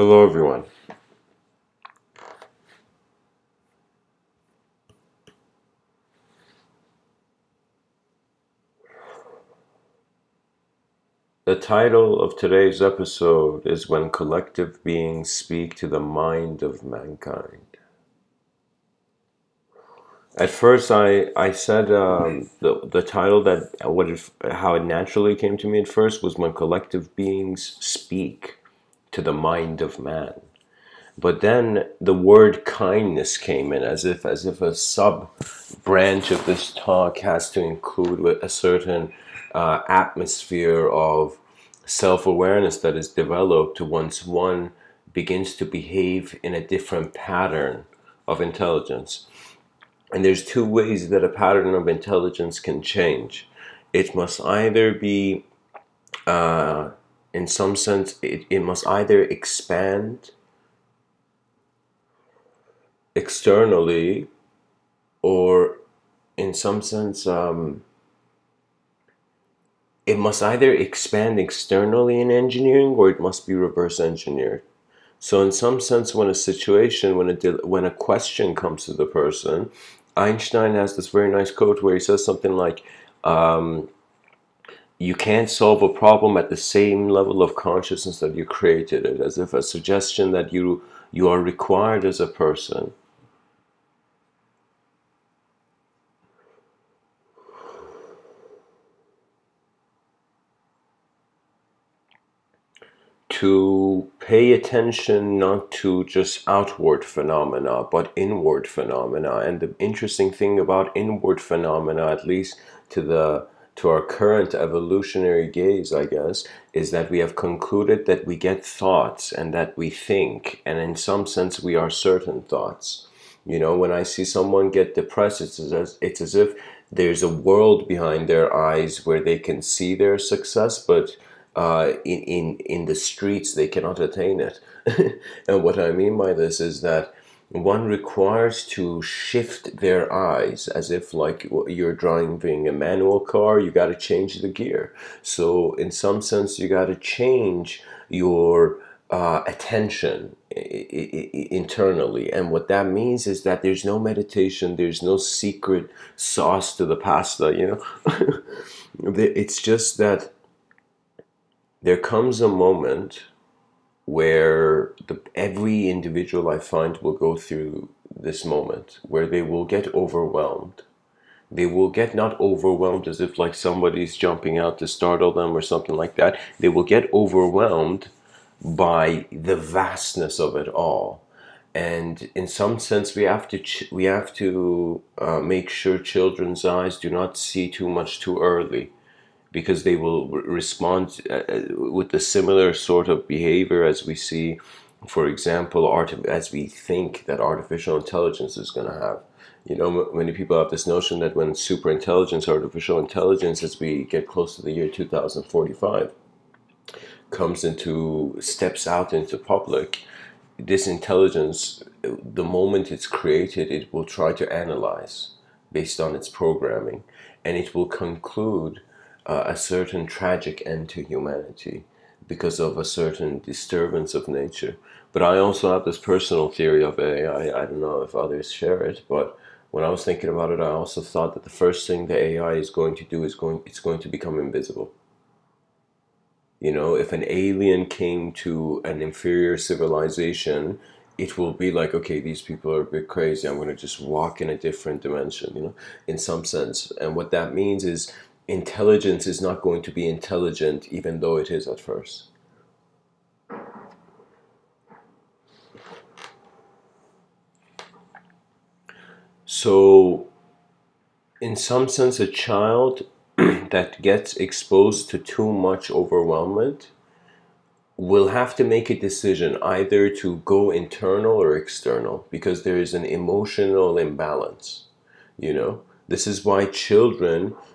Hello, everyone. The title of today's episode is When Collective Beings Speak to the Mind of Mankind. At first, I said the title how it naturally came to me at first was When Collective Beings Speak to the Mind of Man. But then the word kindness came in as if a sub branch of this talk has to include a certain atmosphere of self-awareness that is developed once one begins to behave in a different pattern of intelligence. And there's two ways that a pattern of intelligence can change. It must either be, in some sense, it must either expand externally, or in some sense, it must either expand externally in engineering, or it must be reverse engineered. So in some sense, when a question comes to the person, Einstein has this very nice quote where he says something like, you can't solve a problem at the same level of consciousness that you created it, as if a suggestion that you are required as a person to pay attention not to just outward phenomena but inward phenomena. And the interesting thing about inward phenomena, at least to our current evolutionary gaze, I guess, is that we have concluded that we get thoughts and that we think, and in some sense we are certain thoughts. When I see someone get depressed, it's as if there's a world behind their eyes where they can see their success, but in the streets they cannot attain it. And what I mean by this is that one requires to shift their eyes, as if like you're driving a manual car, you got to change the gear. So in some sense you got to change your attention internally. And what that means is that there's no meditation, there's no secret sauce to the pasta. It's just that there comes a moment where every individual I find will go through this moment where they will get overwhelmed. They will get not overwhelmed as if like somebody's jumping out to startle them or something like that. They will get overwhelmed by the vastness of it all. And in some sense, we have to make sure children's eyes do not see too much too early, because they will respond with the similar sort of behavior as we see, for example, as we think that artificial intelligence is going to have. Many people have this notion that when super intelligence, artificial intelligence, as we get close to the year 2045, steps out into public, this intelligence, the moment it's created, it will try to analyze based on its programming, and it will conclude a certain tragic end to humanity because of a certain disturbance of nature. But I also have this personal theory of AI. I don't know if others share it, but when I was thinking about it, I also thought that the first thing the AI is going to do it's going to become invisible. If an alien came to an inferior civilization, it will be like, okay, these people are a bit crazy. I'm going to just walk in a different dimension, in some sense. And what that means is intelligence is not going to be intelligent, even though it is at first. So, in some sense, a child that gets exposed to too much overwhelmment will have to make a decision either to go internal or external, because there is an emotional imbalance. This is why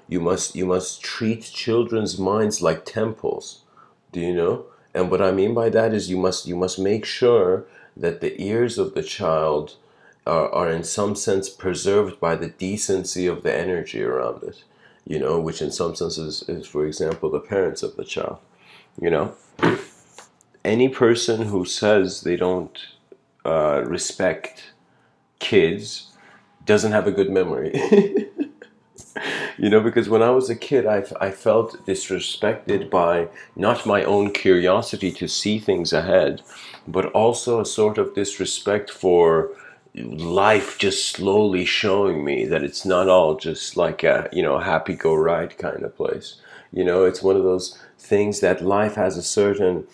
you must treat children's minds like temples. Do you know? And what I mean by that is you must make sure that the ears of the child are in some sense preserved by the decency of the energy around it, which in some sense is, for example, the parents of the child. you know any person who says they don't respect kids doesn't have a good memory. You know, because when I was a kid, I felt disrespected by not my own curiosity to see things ahead, but also a sort of disrespect for life just slowly showing me that it's not all just like a, you know, happy go right kind of place. You know, it's one of those things that life has a certain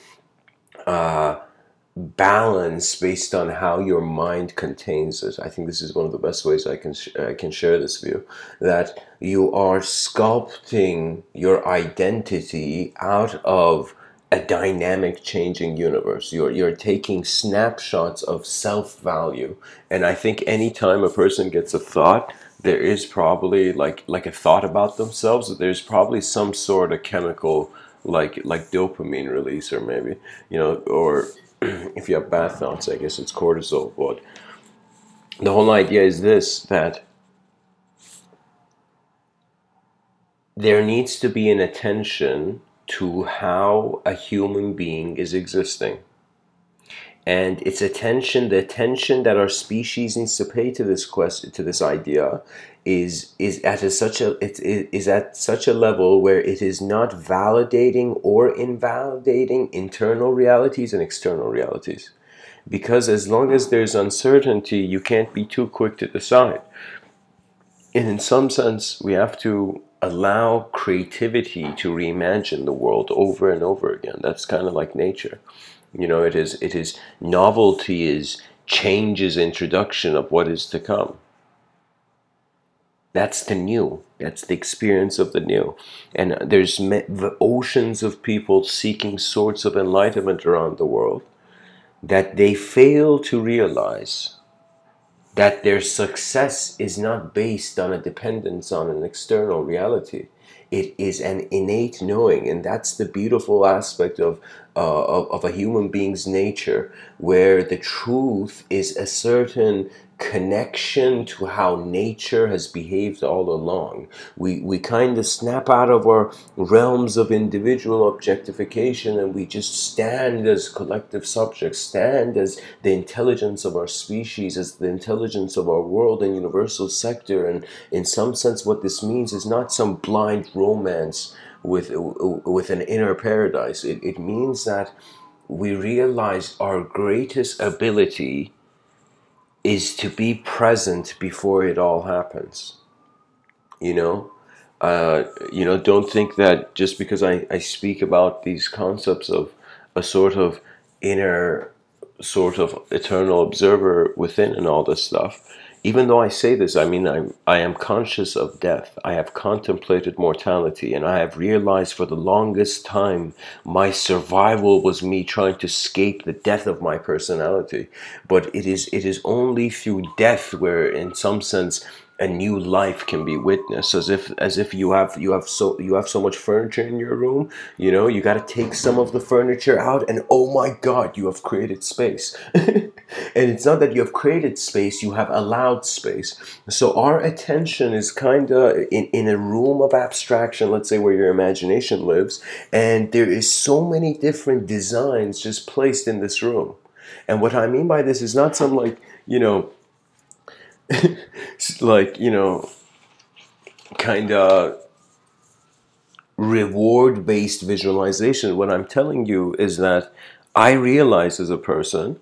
balance based on how your mind contains it. I think this is one of the best ways I can share this view, that you are sculpting your identity out of a dynamic changing universe. You're taking snapshots of self-value, and I think anytime a person gets a thought, there is probably like a thought about themselves, there's probably some sort of chemical like dopamine release, or maybe, you know, or if you have bad thoughts, I guess it's cortisol. But the whole idea is this, that there needs to be an attention to how a human being is existing. And it's attention, the attention that our species needs to pay to this question, to this idea, is at such a level where it is not validating or invalidating internal realities and external realities. Because as long as there's uncertainty, you can't be too quick to decide. And in some sense, we have to allow creativity to reimagine the world over and over again. That's kind of like nature. You know, it is novelty is change's introduction of what is to come. That's the new. That's the experience of the new. And there's the oceans of people seeking sorts of enlightenment around the world that they fail to realize that their success is not based on a dependence on an external reality. It is an innate knowing, and that's the beautiful aspect of a human being's nature, where the truth is a certain connection to how nature has behaved all along. We kind of snap out of our realms of individual objectification, and we just stand as collective subjects, stand as the intelligence of our species, as the intelligence of our world and universal sector. And in some sense, what this means is not some blind romance with an inner paradise. It means that we realize our greatest ability is to be present before it all happens. You know, don't think that just because I speak about these concepts of a sort of inner, sort of eternal observer within and all this stuff. Even though I say this, I mean, I am conscious of death. I have contemplated mortality, and I have realized for the longest time my survival was me trying to escape the death of my personality. But it is only through death where, in some sense, a new life can be witnessed. As if you have so much furniture in your room, you know, you got to take some of the furniture out, and oh my god, you have created space. And it's not that you have created space, you have allowed space. So our attention is kind of in a room of abstraction, let's say, where your imagination lives, and there is so many different designs just placed in this room. And what I mean by this is not some like, you know, like, you know, kind of reward based visualization. What I'm telling you is that I realize as a person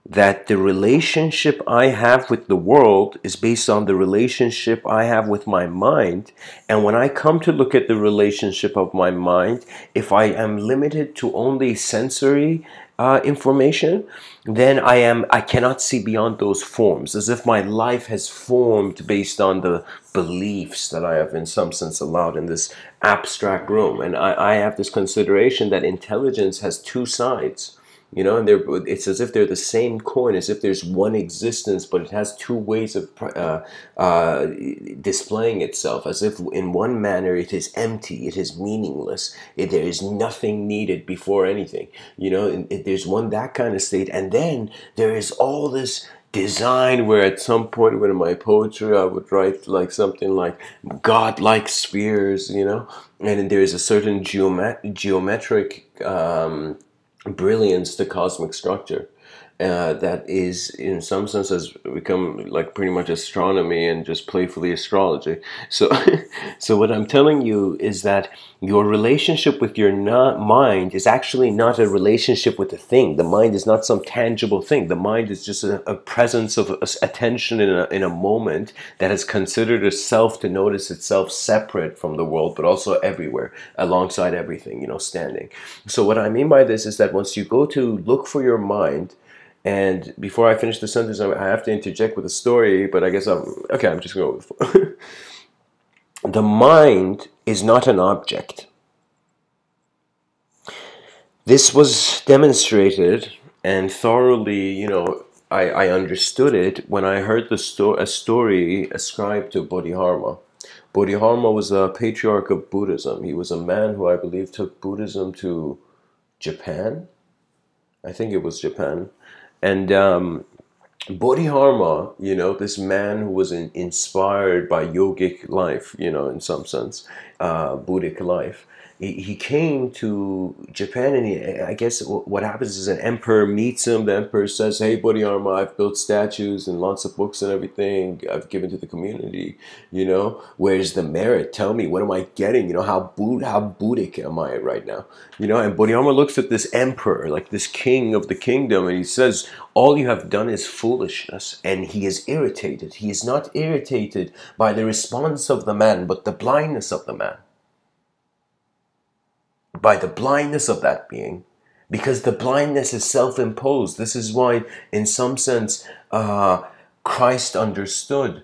that the relationship I have with the world is based on the relationship I have with my mind. And when I come to look at the relationship of my mind, if I am limited to only sensory information, then I cannot see beyond those forms, as if my life has formed based on the beliefs that I have in some sense allowed in this abstract room. And I have this consideration that intelligence has two sides. You know, and it's as if they're the same coin, as if there's one existence, but it has two ways of displaying itself. As if in one manner it is empty, it is meaningless, there is nothing needed before anything. You know, there's one that kind of state, and then there is all this design where at some point in my poetry I would write like something like godlike spheres, you know, and there is a certain geometric brilliance to cosmic structure. That is, in some sense, has become like pretty much astronomy and just playfully astrology. So, so what I'm telling you is that your relationship with your mind is actually not a relationship with a thing. The mind is not some tangible thing. The mind is just a presence of attention in a moment that has considered itself to notice itself separate from the world, but also everywhere, alongside everything, standing. So what I mean by this is that once you go to look for your mind, and before I finish the sentence, I have to interject with a story, but I guess I'm just going to go with the mind is not an object. This was demonstrated and thoroughly, I understood it when I heard a story ascribed to Bodhidharma. Bodhidharma was a patriarch of Buddhism. He was a man who I believe took Buddhism to Japan. I think it was Japan. And Bodhidharma, this man who was inspired by yogic life, in some sense, Buddhic life, he came to Japan, and I guess what happens is an emperor meets him. The emperor says, "Hey, Bodhidharma, I've built statues and lots of books and everything I've given to the community. Where's the merit? Tell me, what am I getting? How Buddhic am I right now? And Bodhidharma looks at this emperor, like this king of the kingdom, and he says, all you have done is foolishness. And he is irritated. He is not irritated by the response of the man, but the blindness of the man. By the blindness of that being. Because the blindness is self-imposed. This is why, in some sense, Christ understood.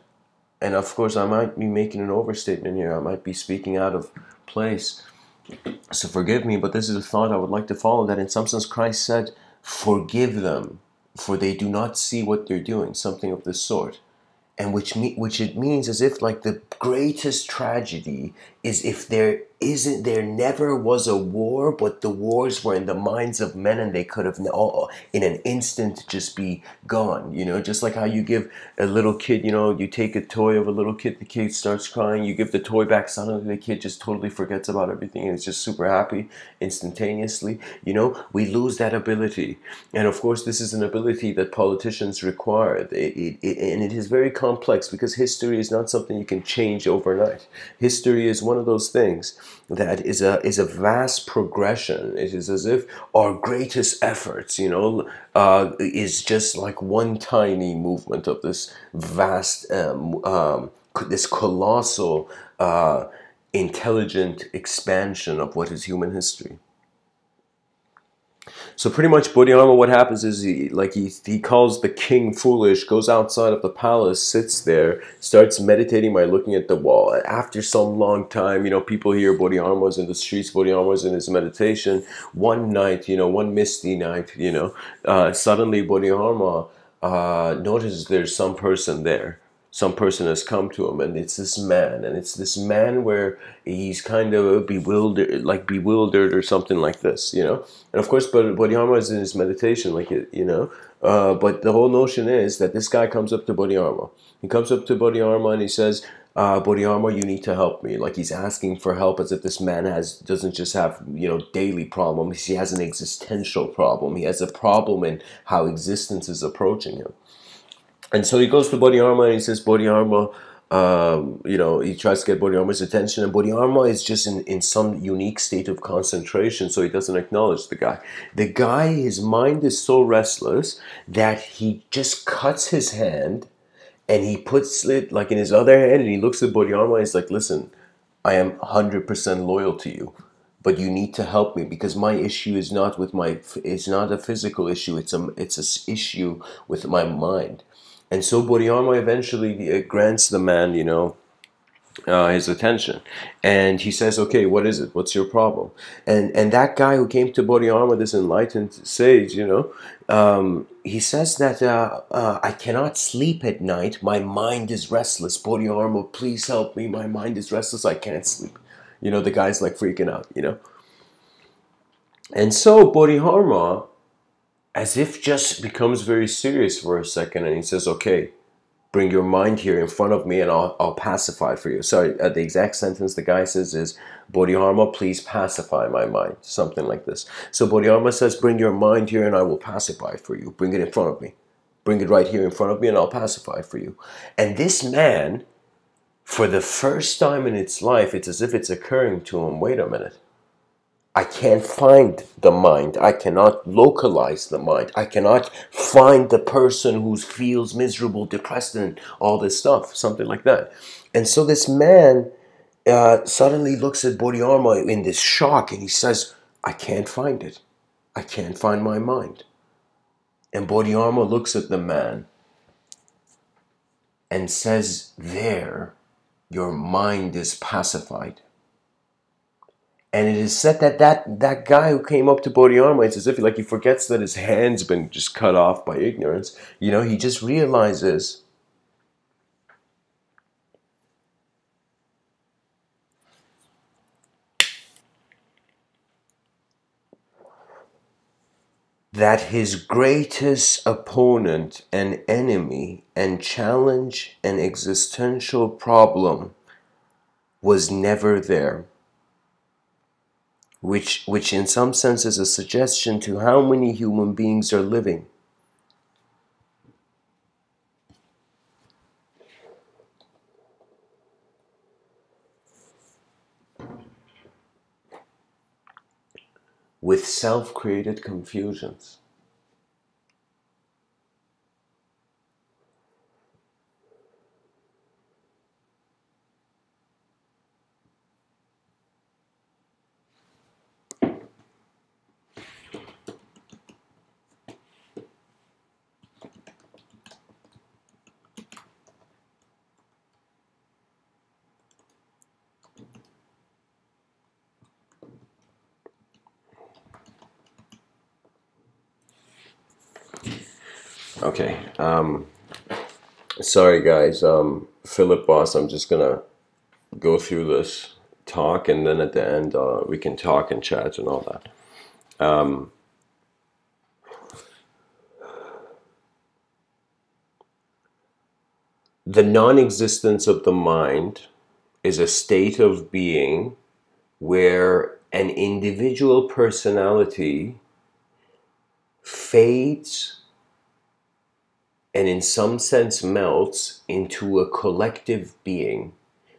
And of course, I might be making an overstatement here. I might be speaking out of place. So forgive me, but this is a thought I would like to follow. That in some sense, Christ said, forgive them, for they do not see what they're doing. Something of this sort. And which it means as if like the greatest tragedy is if there never was a war, but the wars were in the minds of men, and they could have all in an instant just be gone. Just like how you give a little kid, you take a toy of a little kid, the kid starts crying, you give the toy back, suddenly the kid just totally forgets about everything and is just super happy instantaneously. We lose that ability. And of course, this is an ability that politicians require. And it is very complex, because history is not something you can change overnight. History is one of those things that is a vast progression. It is as if our greatest efforts, is just like one tiny movement of this vast, this colossal, intelligent expansion of what is human history. So pretty much Bodhidharma, what happens is he calls the king foolish, goes outside of the palace, sits there, starts meditating by looking at the wall. And after some long time, people hear Bodhidharma's in the streets, Bodhidharma's in his meditation. One night, one misty night, suddenly Bodhidharma notices there's some person there. Some person has come to him, and it's this man, where he's kind of bewildered or something like this, And of course, but Bodhidharma is in his meditation, but the whole notion is that this guy comes up to Bodhidharma. He comes up to Bodhidharma and he says, Bodhidharma, you need to help me. Like he's asking for help, as if this man doesn't just have, daily problems. He has an existential problem. He has a problem in how existence is approaching him. And so he goes to Bodhidharma and he says, Bodhidharma, he tries to get Bodhidharma's attention, and Bodhidharma is just in some unique state of concentration, so he doesn't acknowledge the guy. The guy, his mind is so restless that he just cuts his hand, and he puts it like in his other hand, and he looks at Bodhidharma and he's like, listen, I am 100% loyal to you, but you need to help me, because my issue is not it's not a physical issue, it's an issue with my mind. And so Bodhidharma eventually grants the man, his attention. And he says, okay, what is it? What's your problem? And that guy who came to Bodhidharma, this enlightened sage, he says that I cannot sleep at night. My mind is restless. Bodhidharma, please help me. My mind is restless. I can't sleep. The guy's like freaking out, And so Bodhidharma, as if just becomes very serious for a second, and he says, okay, bring your mind here in front of me and I'll pacify for you. Sorry, the exact sentence the guy says is, Bodhidharma, please pacify my mind. Something like this. So Bodhidharma says, bring your mind here and I will pacify for you. Bring it in front of me. Bring it right here in front of me and I'll pacify for you. And this man, for the first time in its life, it's as if it's occurring to him, wait a minute. I can't find the mind. I cannot localize the mind. I cannot find the person who feels miserable, depressed, and all this stuff. Something like that. And so this man suddenly looks at Bodhidharma in this shock and he says, I can't find it. I can't find my mind. And Bodhidharma looks at the man and says, there, your mind is pacified. And it is said that that guy who came up to Bodhidharma, it's as if like he forgets that his hand's been just cut off by ignorance. You know, he just realizes that his greatest opponent and enemy and challenge and existential problem was never there. Which in some sense is a suggestion to how many human beings are living. With self-created confusions. Okay, sorry guys, Philip Boss, I'm just gonna go through this talk and then at the end we can talk and chat and all that. The non-existence of the mind is a state of being where an individual personality fades and in some sense melts into a collective being,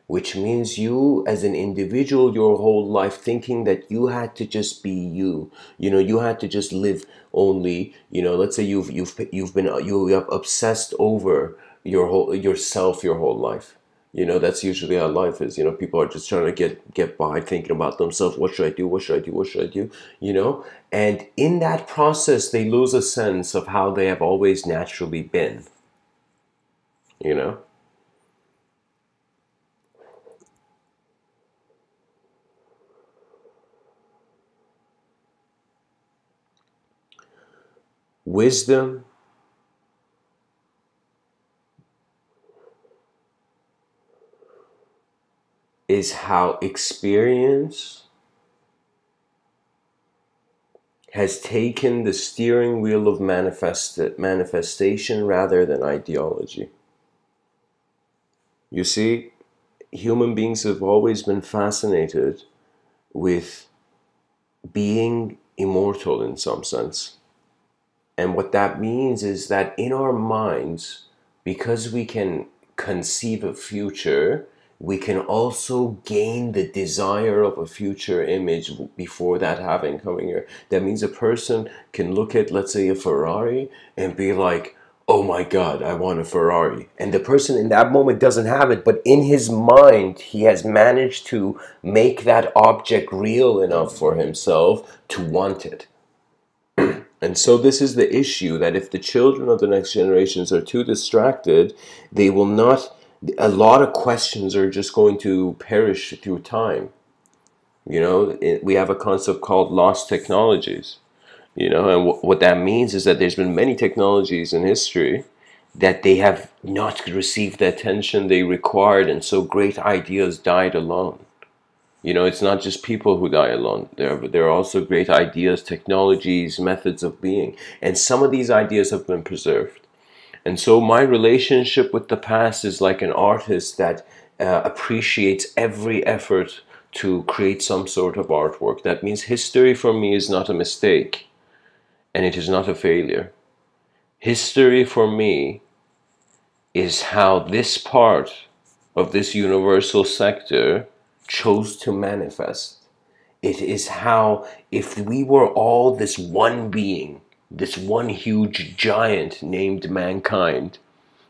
which means you as an individual your whole life thinking that you had to just be you, you had to just live only, let's say you have obsessed over yourself your whole life. That's usually how life is. People are just trying to get by thinking about themselves. What should I do? What should I do? What should I do? And in that process, they lose a sense of how they have always naturally been. Wisdom is how experience has taken the steering wheel of manifestation rather than ideology. You see, human beings have always been fascinated with being immortal in some sense. And what that means is that in our minds, because we can conceive a future, we can also gain the desire of a future image before that having coming here. That means a person can look at, let's say, a Ferrari and be like, oh my God, I want a Ferrari. And the person in that moment doesn't have it, but in his mind, he has managed to make that object real enough for himself to want it. And so this is the issue, that if the children of the next generations are too distracted, they will not, a lot of questions are just going to perish through time. We have a concept called lost technologies, and what that means is that there's been many technologies in history that they have not received the attention they required, and so great ideas died alone. It's not just people who die alone. There are also great ideas, technologies, methods of being. And some of these ideas have been preserved. And so my relationship with the past is like an artist that appreciates every effort to create some sort of artwork. That means history for me is not a mistake, and it is not a failure. History for me is how this part of this universal sector chose to manifest. It is how, if we were all this one being, this one huge giant named mankind,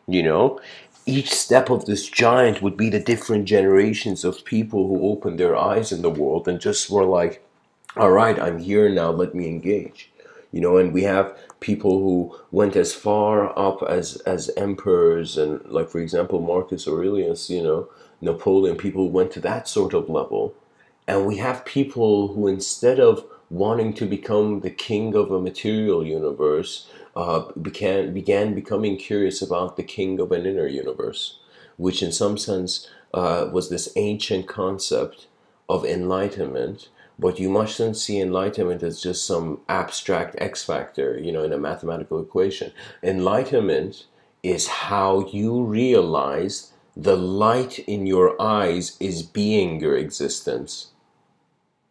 you know, each step of this giant would be the different generations of people who opened their eyes in the world and just were like, all right, I'm here now, let me engage. You know, and we have people who went as far up as emperors, and like, for example, Marcus Aurelius, you know, Napoleon, people who went to that sort of level. And we have people who, instead of wanting to become the king of a material universe, began becoming curious about the king of an inner universe, which in some sense was this ancient concept of enlightenment. But you mustn't see enlightenment as just some abstract X factor, you know, in a mathematical equation. Enlightenment is how you realize the light in your eyes is being your existence.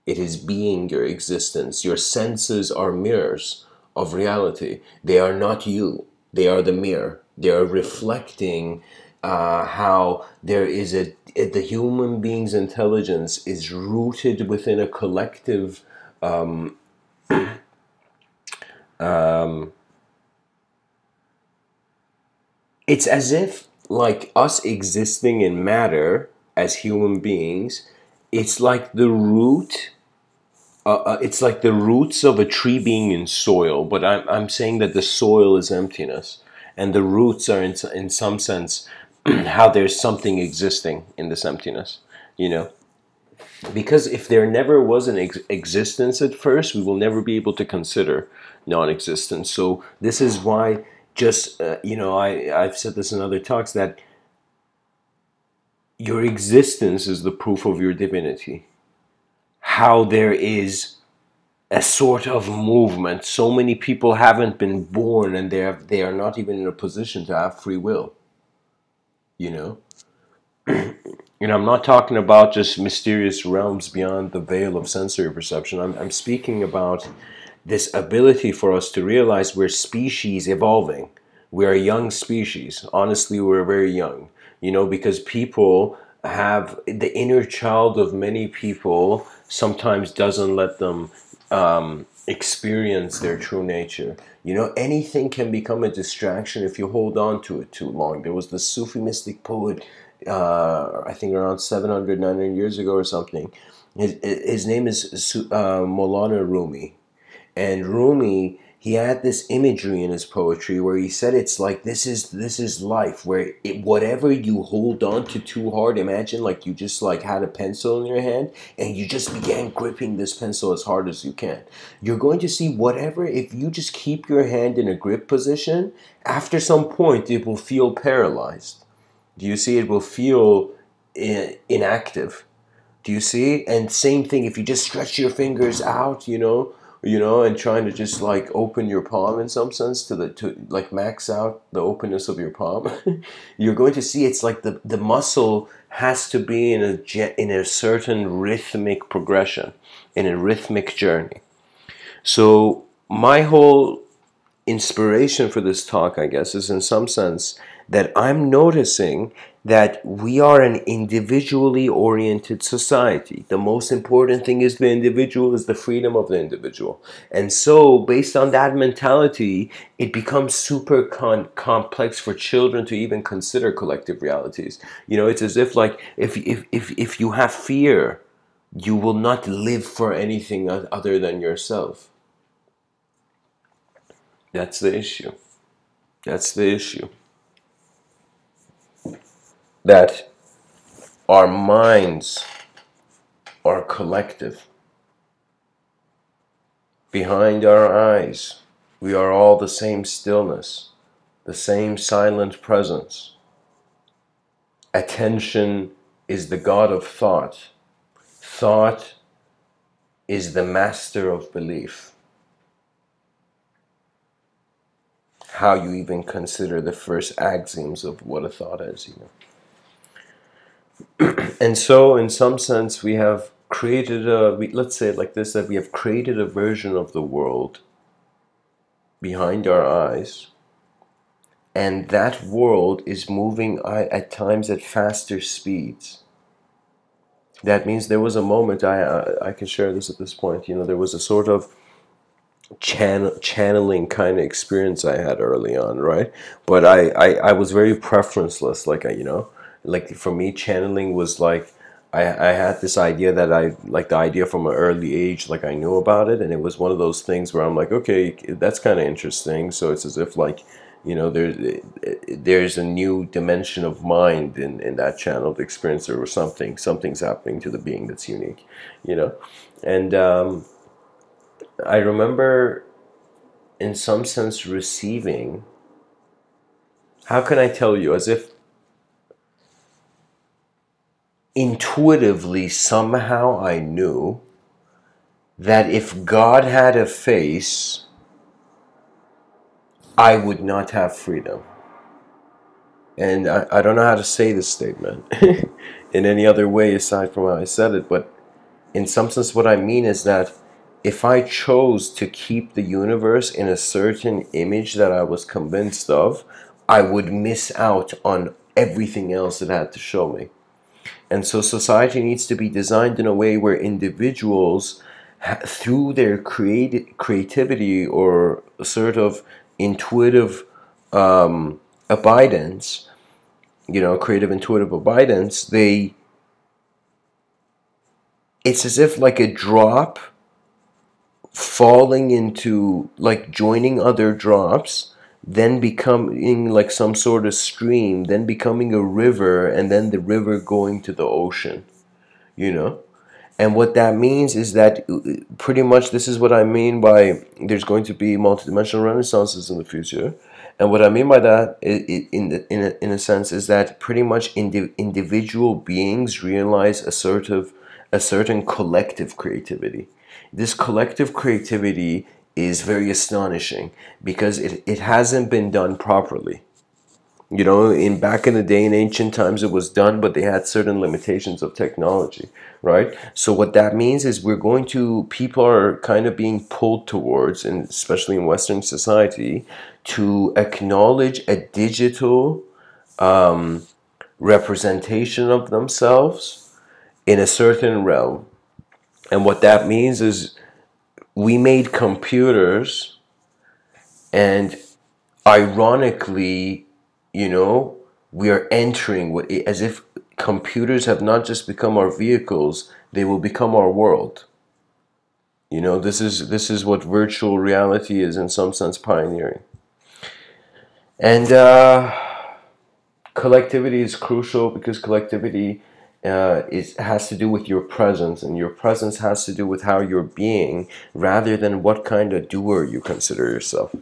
It is being your existence. Your senses are mirrors of reality. They are not you. They are the mirror. They are reflecting how there is the human being's intelligence is rooted within a collective. It's as if, like, us existing in matter as human beings, it's like the root. It's like the roots of a tree being in soil, but I'm saying that the soil is emptiness, and the roots are in some sense how there's something existing in this emptiness, you know? Because if there never was an existence at first, we will never be able to consider non-existence. So this is why, just you know, I've said this in other talks, that your existence is the proof of your divinity. How there is a sort of movement. So many people haven't been born, and they are not even in a position to have free will, you know? And I'm not talking about just mysterious realms beyond the veil of sensory perception. I'm speaking about this ability for us to realize we're species evolving. We're a young species. Honestly, we're very young, you know, because people have the inner child of many people sometimes doesn't let them experience their true nature. You know, anything can become a distraction if you hold on to it too long. There was this Sufi mystic poet, I think around 700, 900 years ago or something. His name is Maulana Rumi. And Rumi, he had this imagery in his poetry where he said it's like this is life, where whatever you hold on to too hard, imagine like you just like had a pencil in your hand and you just began gripping this pencil as hard as you can. You're going to see whatever, if you just keep your hand in a grip position, after some point it will feel paralyzed. Do you see? It will feel inactive. Do you see? And same thing, if you just stretch your fingers out, and trying to just like open your palm in some sense to like max out the openness of your palm, you're going to see it's like the muscle has to be in a certain rhythmic progression, in a rhythmic journey. So my whole inspiration for this talk, I guess, is in some sense that I'm noticing that we are an individually oriented society. The most important thing is the individual, is the freedom of the individual. And so based on that mentality, it becomes super complex for children to even consider collective realities. You know, it's as if like if you have fear, you will not live for anything other than yourself. That's the issue. That's the issue. That our minds are collective. Behind our eyes, we are all the same stillness, the same silent presence. Attention is the god of thought. Thought is the master of belief. how you even consider the first axioms of what a thought is, And so, in some sense, we have created let's say it like this, that we have created a version of the world behind our eyes, and that world is moving at times at faster speeds. That means there was a moment, I can share this at this point, there was a sort of channeling kind of experience I had early on, right? But I was very preferenceless, like like for me, channeling was like I had this idea that I like the idea from an early age, like I knew about it, and it was one of those things where I'm like, okay, that's kind of interesting. So it's as if like there's a new dimension of mind in that channeled experience, or something's happening to the being that's unique, and I remember in some sense receiving, how can I tell you, as if intuitively somehow I knew that if God had a face, I would not have freedom. And I don't know how to say this statement in any other way aside from how I said it, but in some sense what I mean is that if I chose to keep the universe in a certain image that I was convinced of, I would miss out on everything else it had to show me. And so society needs to be designed in a way where individuals, through their creativity or sort of intuitive abidance, creative intuitive abidance, it's as if like a drop falling into, like joining other drops, then becoming like some sort of stream, then becoming a river, and then the river going to the ocean, you know? And what that means is that pretty much this is what I mean by there's going to be multidimensional renaissances in the future. And what I mean by that, in a sense, is that pretty much individual beings realize a certain collective creativity. This collective creativity is very astonishing because it hasn't been done properly. In back in the day, in ancient times, it was done, but they had certain limitations of technology, right? So what that means is people are kind of being pulled towards, and especially in Western society, to acknowledge a digital representation of themselves in a certain realm. And what that means is we made computers, and ironically, we are entering as if computers have not just become our vehicles, they will become our world. This is what virtual reality is in some sense pioneering. And collectivity is crucial because collectivity has to do with your presence, and your presence has to do with how you're being rather than what kind of doer you consider yourself.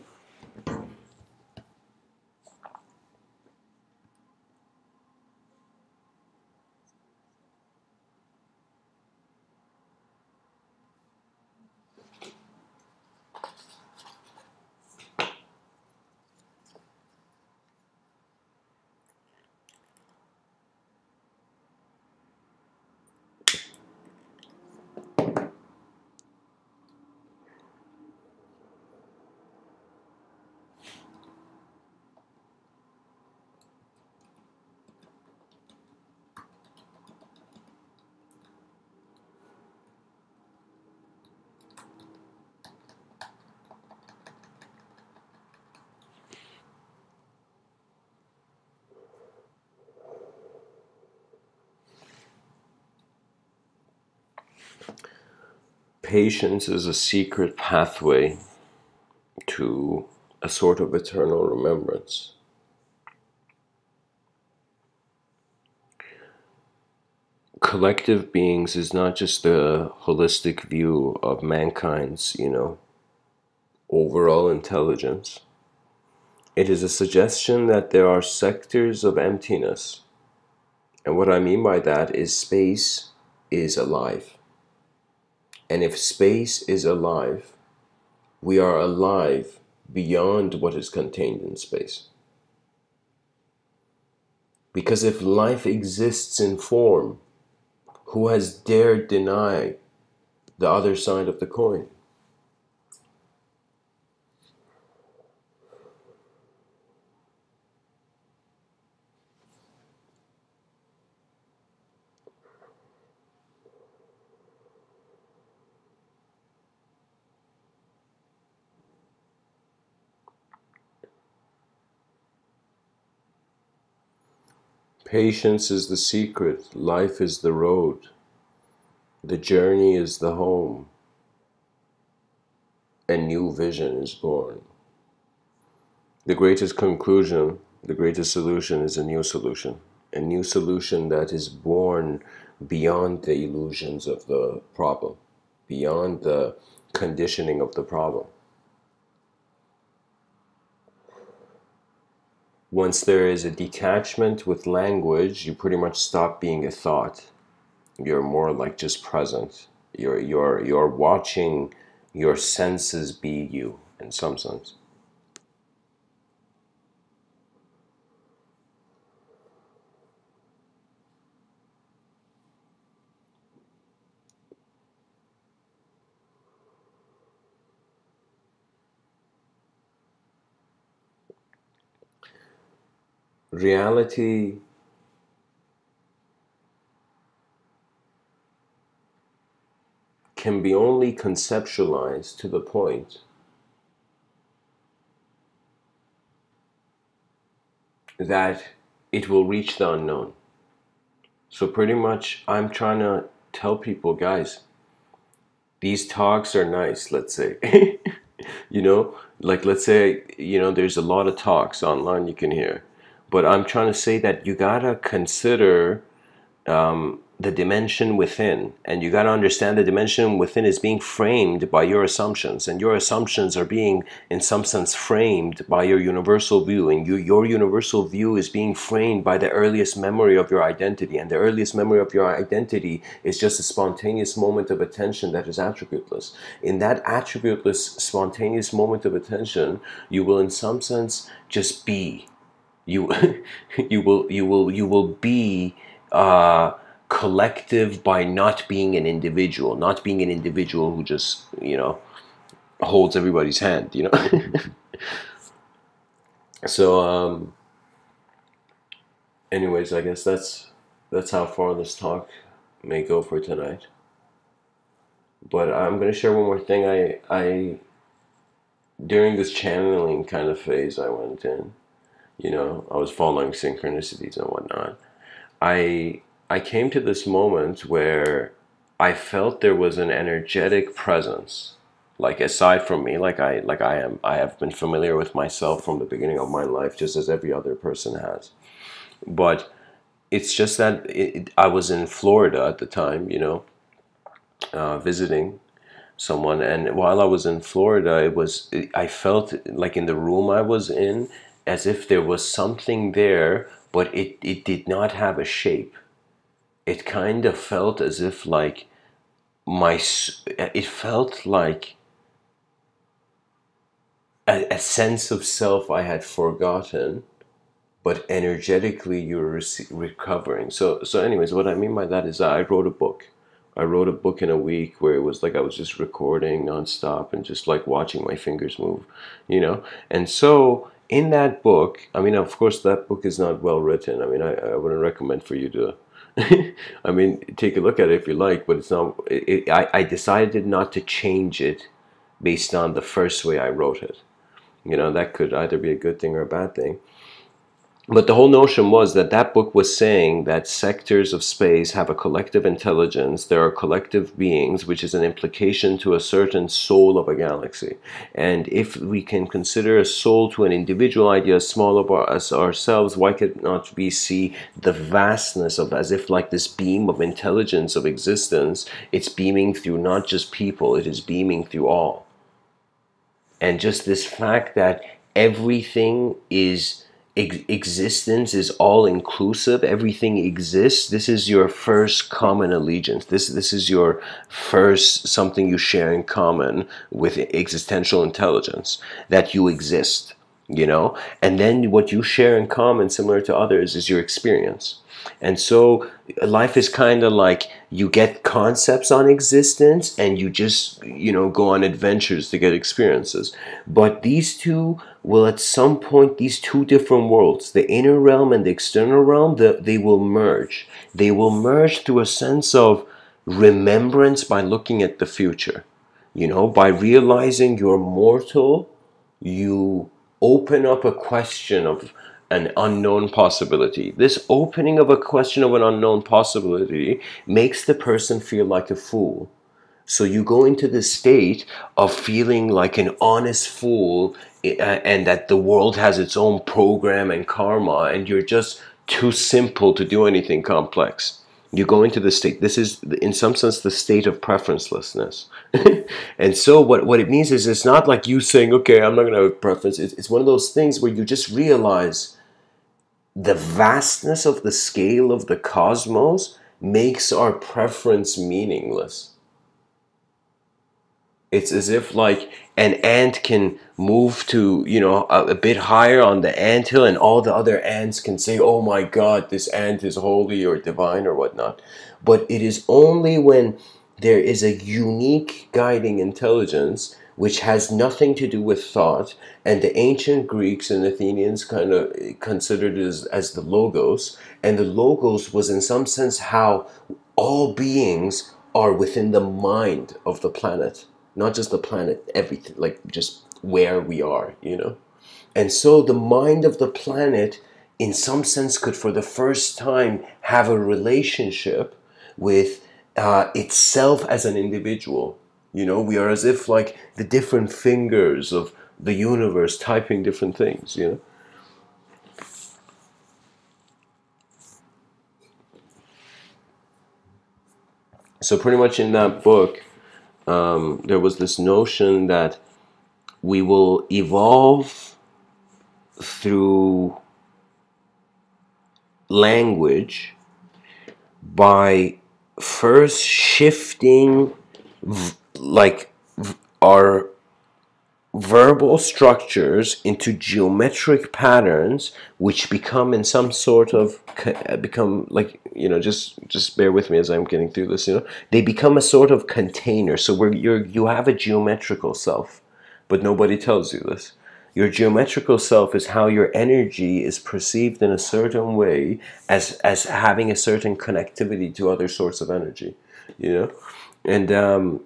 Patience is a secret pathway to a sort of eternal remembrance. Collective beings is not just the holistic view of mankind's, overall intelligence. It is a suggestion that there are sectors of emptiness. And what I mean by that is space is alive. And if space is alive, we are alive beyond what is contained in space. Because if life exists in form, who has dared deny the other side of the coin? Patience is the secret, life is the road, the journey is the home, a new vision is born. The greatest conclusion, the greatest solution is a new solution that is born beyond the illusions of the problem, beyond the conditioning of the problem. Once there is a detachment with language, you pretty much stop being a thought. You're more like just present. You're watching your senses be you in some sense. Reality can be only conceptualized to the point that it will reach the unknown. So pretty much I'm trying to tell people, guys, these talks are nice, let's say. Like let's say, there's a lot of talks online you can hear. But I'm trying to say that you gotta consider the dimension within, and you got to understand the dimension within is being framed by your assumptions, and your assumptions are being in some sense framed by your universal view, and your universal view is being framed by the earliest memory of your identity, and the earliest memory of your identity is just a spontaneous moment of attention that is attributeless. In that attributeless spontaneous moment of attention, you will in some sense just be. You you will be collective by not being an individual, who just holds everybody's hand. So anyways, I guess that's how far this talk may go for tonight. But I'm gonna share one more thing. I during this channeling kind of phase I went in, I was following synchronicities and whatnot. I came to this moment where I felt there was an energetic presence, like aside from me, I have been familiar with myself from the beginning of my life, just as every other person has. But it's just that I was in Florida at the time, visiting someone, and while I was in Florida, I felt like in the room I was in, as if there was something there, but it did not have a shape. It kind of felt as if like it felt like a sense of self I had forgotten, but energetically you were recovering. So anyways, what I mean by that is that I wrote a book. I wrote a book in a week where it was like I was just recording nonstop and just like watching my fingers move. And so in that book, I mean, of course, that book is not well written. I mean, I wouldn't recommend for you to. I mean, take a look at it if you like, but it's not. I decided not to change it based on the first way I wrote it. That could either be a good thing or a bad thing. But the whole notion was that that book was saying that sectors of space have a collective intelligence, there are collective beings, which is an implication to a certain soul of a galaxy. And if we can consider a soul to an individual idea as small as ourselves, why could not we see the vastness of, as if like this beam of intelligence of existence, it's beaming through not just people, it is beaming through all. And just this fact that everything is existence is all inclusive, everything exists, this is your first common allegiance, this is your first something you share in common with existential intelligence, that you exist, you know. And then what you share in common similar to others is your experience. And so life is kind of like you get concepts on existence and you just, you know, go on adventures to get experiences. But these two will at some point, these two different worlds, the inner realm and the external realm, they will merge. They will merge through a sense of remembrance by looking at the future. You know, by realizing you're mortal, you open up a question of an unknown possibility. This opening of a question of an unknown possibility makes the person feel like a fool. So you go into this state of feeling like an honest fool, and that the world has its own program and karma, and you're just too simple to do anything complex. You go into the state. This is, in some sense, the state of preferencelessness. And so what it means is it's not like you saying, okay, I'm not going to have a preference. It's one of those things where you just realize the vastness of the scale of the cosmos makes our preference meaningless. It's as if like an ant can move to, you know, a bit higher on the anthill, and all the other ants can say, oh my God, this ant is holy or divine or whatnot. But it is only when there is a unique guiding intelligence which has nothing to do with thought, and the ancient Greeks and Athenians kind of considered it as the logos, and the logos was in some sense how all beings are within the mind of the planet. Not just the planet, everything, like just where we are, you know? And so the mind of the planet, in some sense, could for the first time have a relationship with itself as an individual. You know, we are as if like the different fingers of the universe typing different things, you know? So pretty much in that book, there was this notion that we will evolve through language by first shifting our verbal structures into geometric patterns, which become in some sort of become like, you know, just bear with me as I'm getting through this, you know, they become a sort of container. So where you have a geometrical self, but nobody tells you this. Your geometrical self is how your energy is perceived in a certain way, as having a certain connectivity to other sorts of energy, you know. And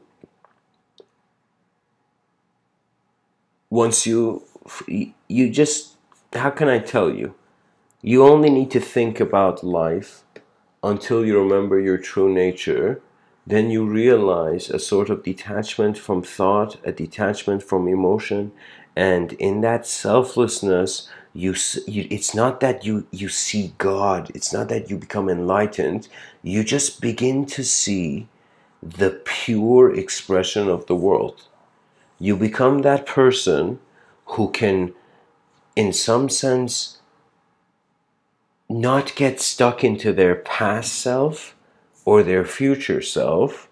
once you just, how can I tell you, you only need to think about life until you remember your true nature. Then you realize a sort of detachment from thought, a detachment from emotion, and in that selflessness, it's not that you see God, it's not that you become enlightened, you just begin to see the pure expression of the world. You become that person who can, in some sense, not get stuck into their past self or their future self,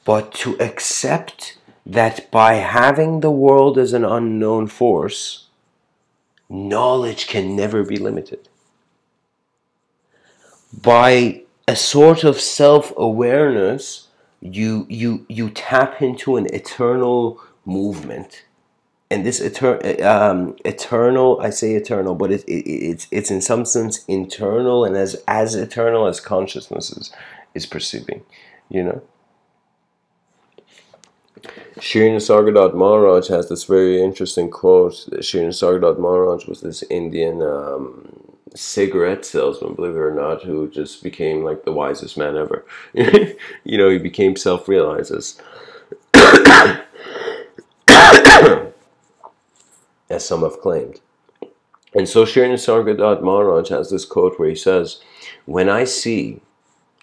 but to accept that by having the world as an unknown force, knowledge can never be limited. By a sort of self-awareness, you tap into an eternal movement. And this eternal, I say eternal, but it's in some sense internal, and as eternal as consciousness is perceiving, you know. Shri Nisargadatta Maharaj has this very interesting quote. Shri Nisargadatta Maharaj was this Indian cigarette salesman, believe it or not, who just became like the wisest man ever. You know, he became self-realized, as some have claimed. And so Shri Nisargadatta Maharaj has this quote where he says, when I see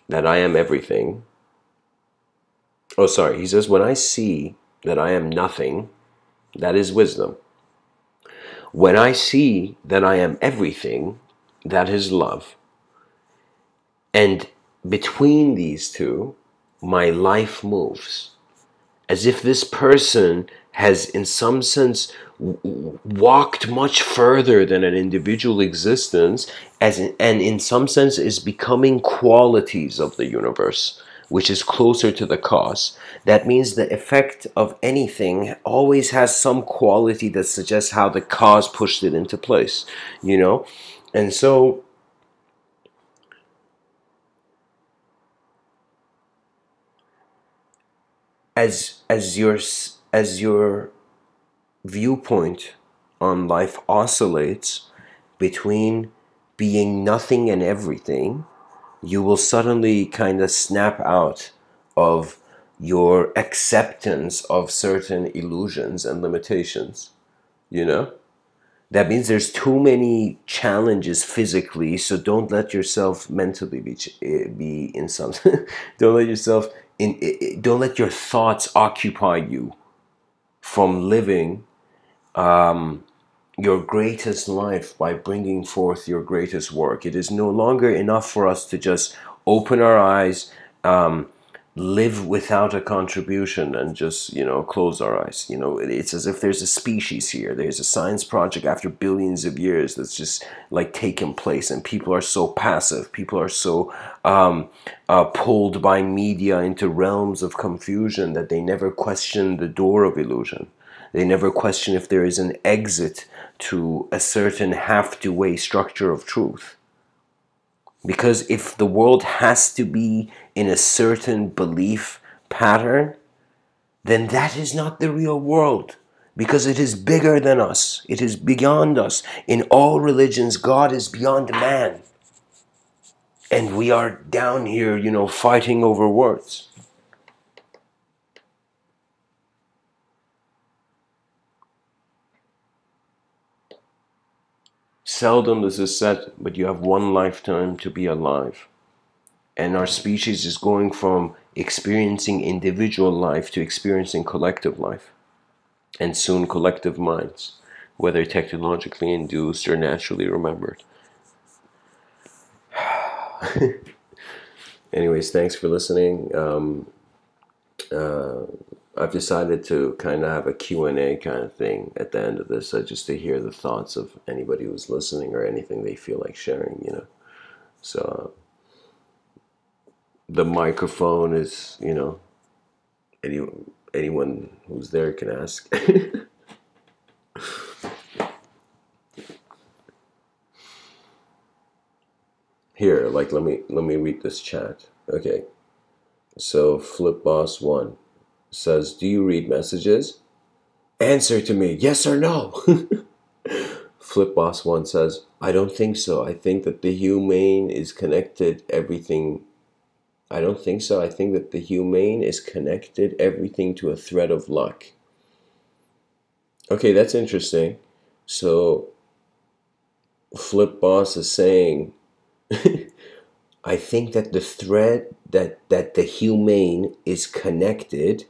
that I am everything, he says, when I see that I am nothing, that is wisdom. When I see that I am everything, that is love. And between these two, my life moves. As if this person has, in some sense, walked much further than an individual existence, and in some sense is becoming qualities of the universe, which is closer to the cause. That means the effect of anything always has some quality that suggests how the cause pushed it into place, you know? And so, as your viewpoint on life oscillates between being nothing and everything, you will suddenly kind of snap out of your acceptance of certain illusions and limitations, you know? That means there's too many challenges physically, so don't let yourself mentally be in some don't let yourself don't let your thoughts occupy you from living your greatest life by bringing forth your greatest work. It is no longer enough for us to just open our eyes, live without a contribution, and just, close our eyes. It's as if there's a species here. There's a science project after billions of years that's just like taken place, and people are so passive. People are so pulled by media into realms of confusion that they never question the door of illusion. They never question if there is an exit to a certain have-to-way structure of truth. Because if the world has to be in a certain belief pattern, then that is not the real world. Because it is bigger than us. It is beyond us. In all religions, God is beyond man. And we are down here, fighting over words. Seldom this is said, but you have one lifetime to be alive. And our species is going from experiencing individual life to experiencing collective life. And soon collective minds, whether technologically induced or naturally remembered. Anyways, thanks for listening. I've decided to kind of have a Q&A kind of thing at the end of this, just to hear the thoughts of anybody who's listening or anything they feel like sharing. So the microphone is, anyone who's there can ask. Here, let me read this chat. Okay. So FlipBoss1 says, "Do you read messages? Answer to me, yes or no." FlipBoss1 says, "I don't think so. I think that the humane is connected everything. I don't think so. I think that the humane is connected everything to a thread of luck." Okay, that's interesting. So FlipBoss is saying, I think that the thread that the humane is connected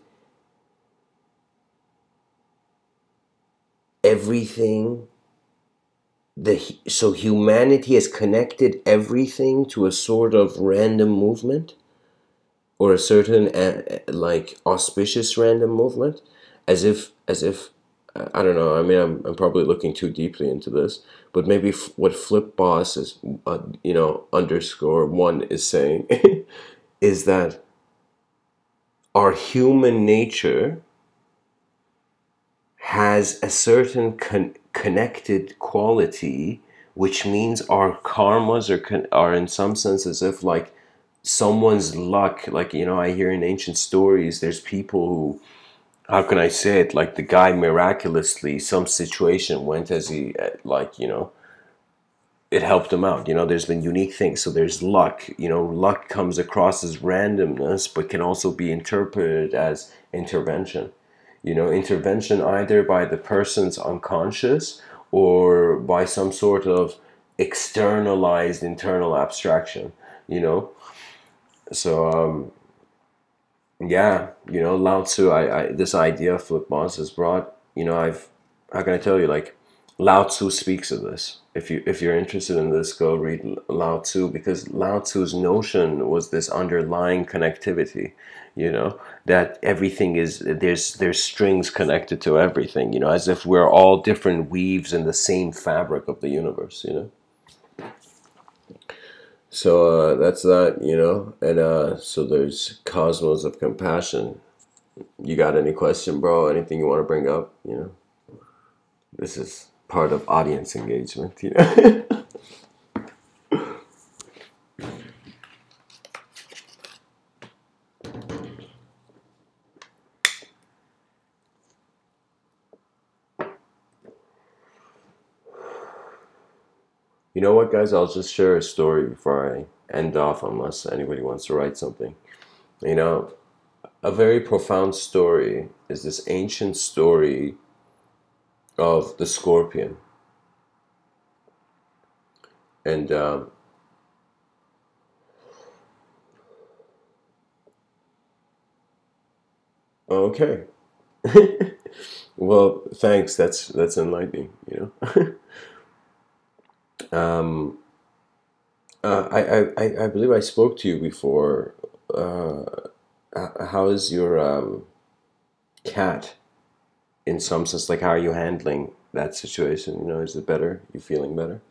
everything so humanity has connected everything to a sort of random movement, or a certain auspicious random movement, as if I don't know. I mean, I'm probably looking too deeply into this, but maybe what Flip Boss is, _1 is saying is that our human nature has a certain connected quality, which means our karmas are in some sense as if someone's luck. I hear in ancient stories, there's people who, how can I say it, the guy miraculously, some situation went as he, it helped him out. There's been unique things. So there's luck. Luck comes across as randomness, but can also be interpreted as intervention. Intervention either by the person's unconscious or by some sort of externalized internal abstraction. So yeah, Lao Tzu, this idea Flip Boss has brought, how can I tell you, Lao Tzu speaks of this. If you're interested in this, go read Lao Tzu, because Lao Tzu's notion was this underlying connectivity, that everything is, there's strings connected to everything, as if we're all different weaves in the same fabric of the universe. So that's that. And so there's cosmos of compassion. You got any question, bro? Anything you want to bring up? This is part of audience engagement. You know what, guys? I'll just share a story before I end off, unless anybody wants to write something. You know, a very profound story is this ancient story of the scorpion. And okay. Well, thanks. That's enlightening. um, I believe I spoke to you before. Uh, how is your cat? In some sense, like, how are you handling that situation? Is it better? You feeling better?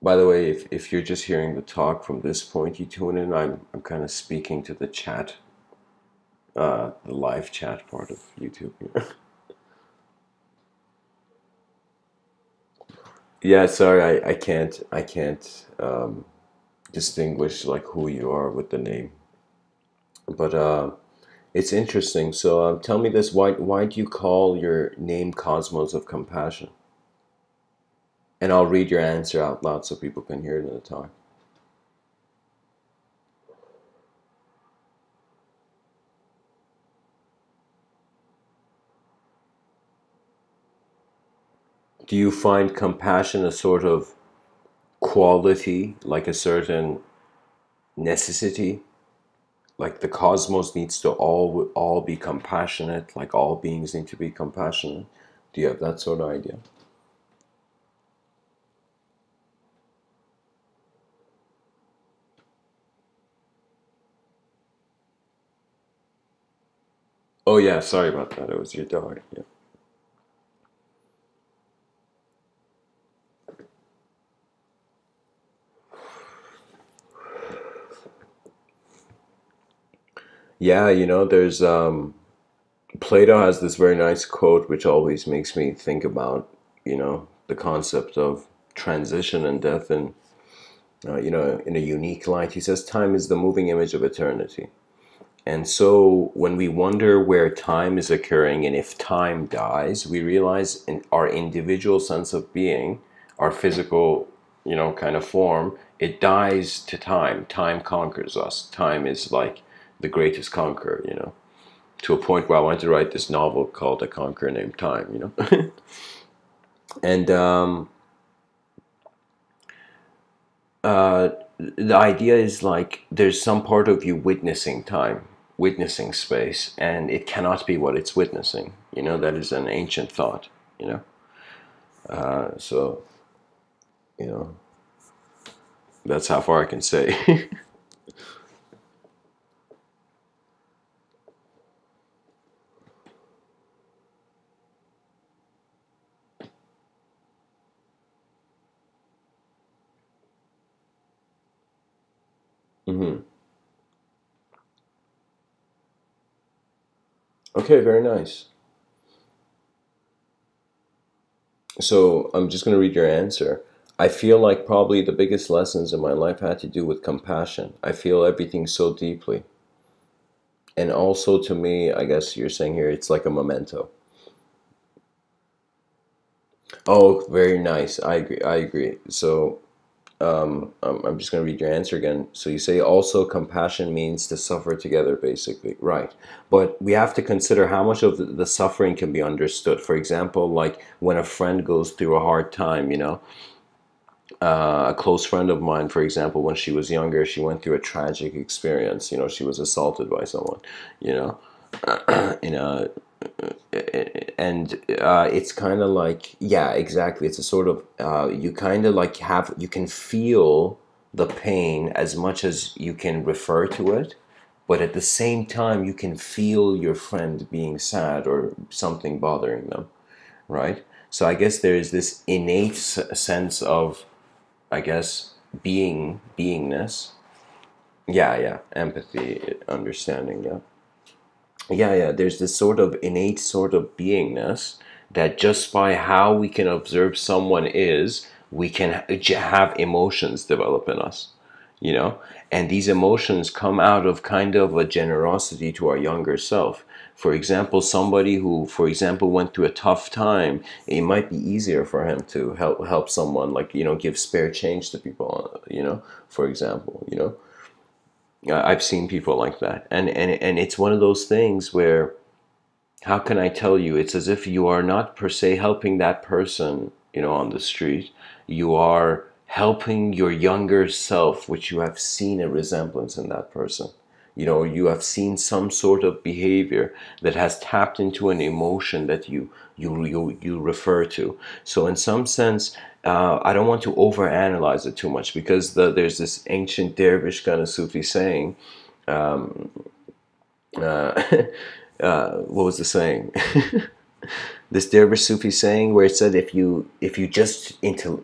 By the way, if you're just hearing the talk from this point, you tune in. I'm kind of speaking to the chat, the live chat part of YouTube. Yeah, sorry, I can't distinguish like who you are with the name, but it's interesting. So tell me this: why do you call your name Cosmos of Compassion? And I'll read your answer out loud so people can hear it in the talk. Do you find compassion a sort of quality, like a certain necessity? Like the cosmos needs to all be compassionate, like all beings need to be compassionate? Do you have that sort of idea? Oh yeah, sorry about that. It was your dog. Yeah. Yeah, there's Plato has this very nice quote which always makes me think about, the concept of transition and death, and in a unique light. He says time is the moving image of eternity. And so when we wonder where time is occurring and if time dies, we realize in our individual sense of being, our physical, kind of form, it dies to time. Time conquers us. Time is like the greatest conqueror. To a point where I wanted to write this novel called A Conqueror Named Time. And uh, the idea is like there's some part of you witnessing time, witnessing space, and it cannot be what it's witnessing. That is an ancient thought. You know, so you know that's how far I can say. Hmm. Okay, very nice. So I'm just going to read your answer. I feel like probably the biggest lessons in my life had to do with compassion. I feel everything so deeply. And also to me, I guess you're saying here, it's like a memento. Oh, very nice. I agree. I agree. So I'm just going to read your answer again. So you say also compassion means to suffer together, basically. Right. But we have to consider how much of the suffering can be understood. For example, like when a friend goes through a hard time, a close friend of mine, for example, when she was younger, she went through a tragic experience. She was assaulted by someone, you know. in a and it's kind of like, yeah, exactly, it's a sort of you kind of like have, you can feel the pain as much as you can refer to it, but at the same time you can feel your friend being sad or something bothering them, right? So I guess there is this innate sense of, I guess, beingness. Yeah, yeah, empathy, understanding, yeah. Yeah, yeah, there's this sort of innate sort of beingness that just by how we can observe someone is, we can have emotions develop in us, you know? And these emotions come out of kind of a generosity to our younger self. For example, somebody who, for example, went through a tough time, it might be easier for him to help someone, like, give spare change to people, for example, I've seen people like that, and it's one of those things where, how can I tell you? It's as if you are not per se helping that person, on the street. You are helping your younger self, which you have seen a resemblance in that person. You have seen some sort of behavior that has tapped into an emotion that you refer to. So in some sense, I don't want to overanalyze it too much, because there's this ancient dervish kind of Sufi saying. Uh, what was the saying? This dervish Sufi saying where it said, if you just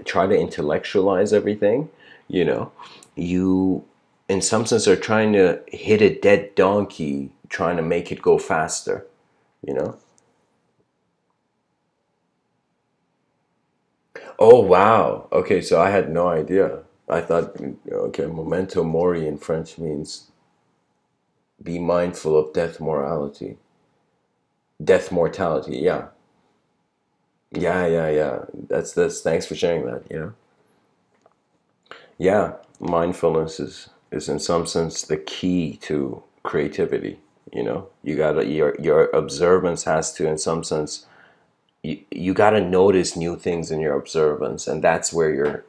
try to intellectualize everything, you know, you in some sense are trying to hit a dead donkey, trying to make it go faster, you know. Oh wow. Okay, so I had no idea. I thought, okay, memento mori in French means be mindful of death mortality. Yeah, yeah, yeah, yeah. That's thanks for sharing that. Yeah, mindfulness is in some sense the key to creativity. You gotta, your observance has to, in some sense, you gotta notice new things in your observance, and that's where your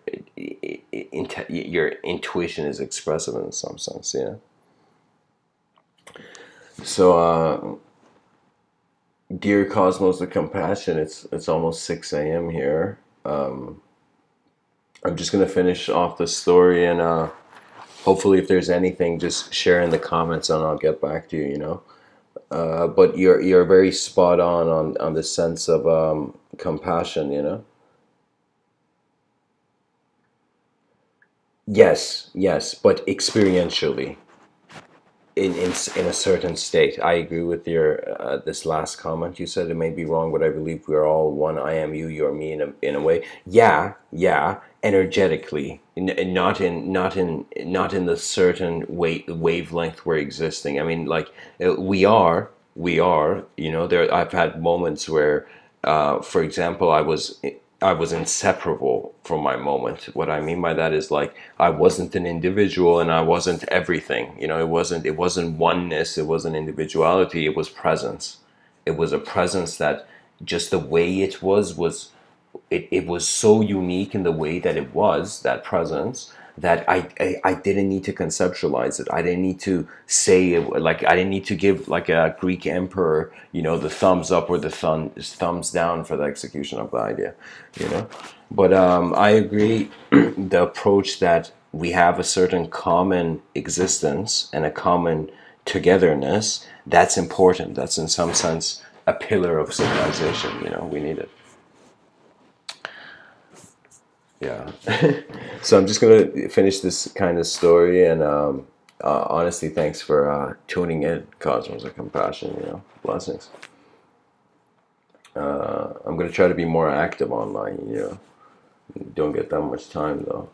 intuition is expressive in some sense. Yeah. So, dear Cosmos, the compassion. It's almost 6 a.m. here. I'm just gonna finish off the story, and hopefully, if there's anything, just share in the comments, and I'll get back to you. But you're very spot on the sense of compassion. Yes, yes, but experientially, in a certain state. I agree with your this last comment you said. It may be wrong, but I believe we're all one. I am you, you're me, in a way. Yeah, yeah, energetically, and not in the certain wavelength we're existing. I mean, like, we are. There. I've had moments where, for example, I was inseparable from my moment. What I mean by that is, like, I wasn't an individual and I wasn't everything. It wasn't oneness, it wasn't individuality, it was presence. It was a presence that, just the way it was so unique in the way that it was, that presence, that I didn't need to conceptualize it. I didn't need to say it, like, I didn't need to give, like a Greek emperor, the thumbs up or the thumbs down for the execution of the idea, you know. But I agree, the approach that we have a certain common existence and a common togetherness, that's important. That's in some sense a pillar of civilization. We need it. Yeah. So I'm just gonna finish this kind of story, and honestly, thanks for tuning in. Cosmos of Compassion, blessings. I'm gonna try to be more active online. Don't get that much time though.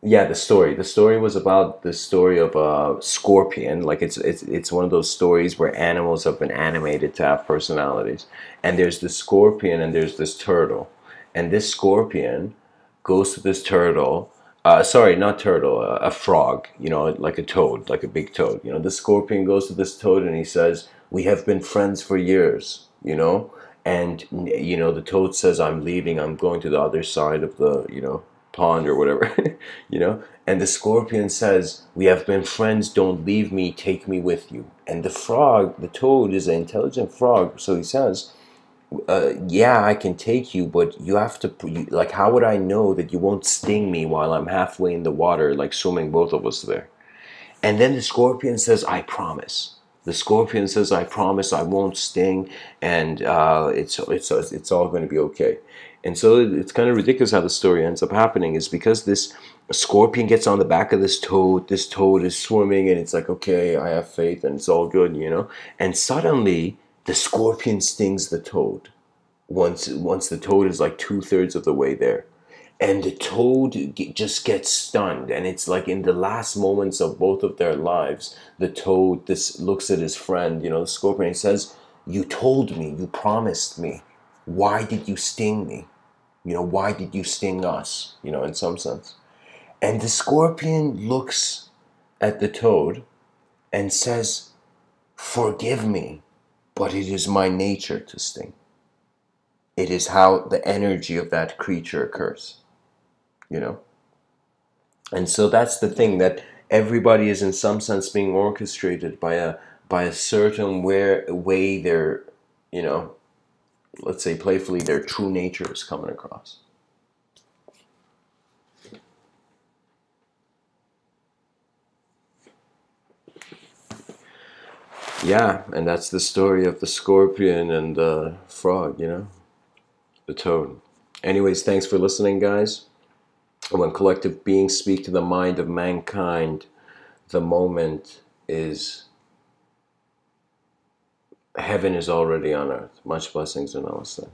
Yeah, the story was about the story of a scorpion. Like, it's one of those stories where animals have been animated to have personalities, and there's this scorpion and there's this turtle, and this scorpion goes to this turtle. Sorry, not turtle, a frog, like a toad, like a big toad. The scorpion goes to this toad and he says, we have been friends for years, and the toad says, I'm leaving, I'm going to the other side of the pond or whatever, you know. And the scorpion says, "We have been friends. Don't leave me. Take me with you." And the frog, the toad, is an intelligent frog, so he says, "Yeah, I can take you, but you have to like. How would I know that you won't sting me while I'm halfway in the water, like swimming both of us there?" And then the scorpion says, "I promise." The scorpion says, "I promise I won't sting, and it's all going to be okay." And so it's kind of ridiculous how the story ends up happening is because this scorpion gets on the back of this toad. This toad is swimming, and it's like, okay, I have faith, and it's all good, you know. And suddenly, the scorpion stings the toad. Once the toad is like 2/3 of the way there, and the toad just gets stunned, and it's like in the last moments of both of their lives, the toad this looks at his friend, you know, the scorpion, and says, "You told me, you promised me, why did you sting me? You know, why did you sting us?" You know, in some sense. And the scorpion looks at the toad and says, "Forgive me, but it is my nature to sting. It is how the energy of that creature occurs," you know. And so that's the thing, that everybody is in some sense being orchestrated by a certain way their, you know, let's say playfully, their true nature is coming across. Yeah, and that's the story of the scorpion and the frog, you know, the toad. Anyways, thanks for listening, guys. When collective beings speak to the mind of mankind, the moment is heaven is already on earth. Much blessings and namaste.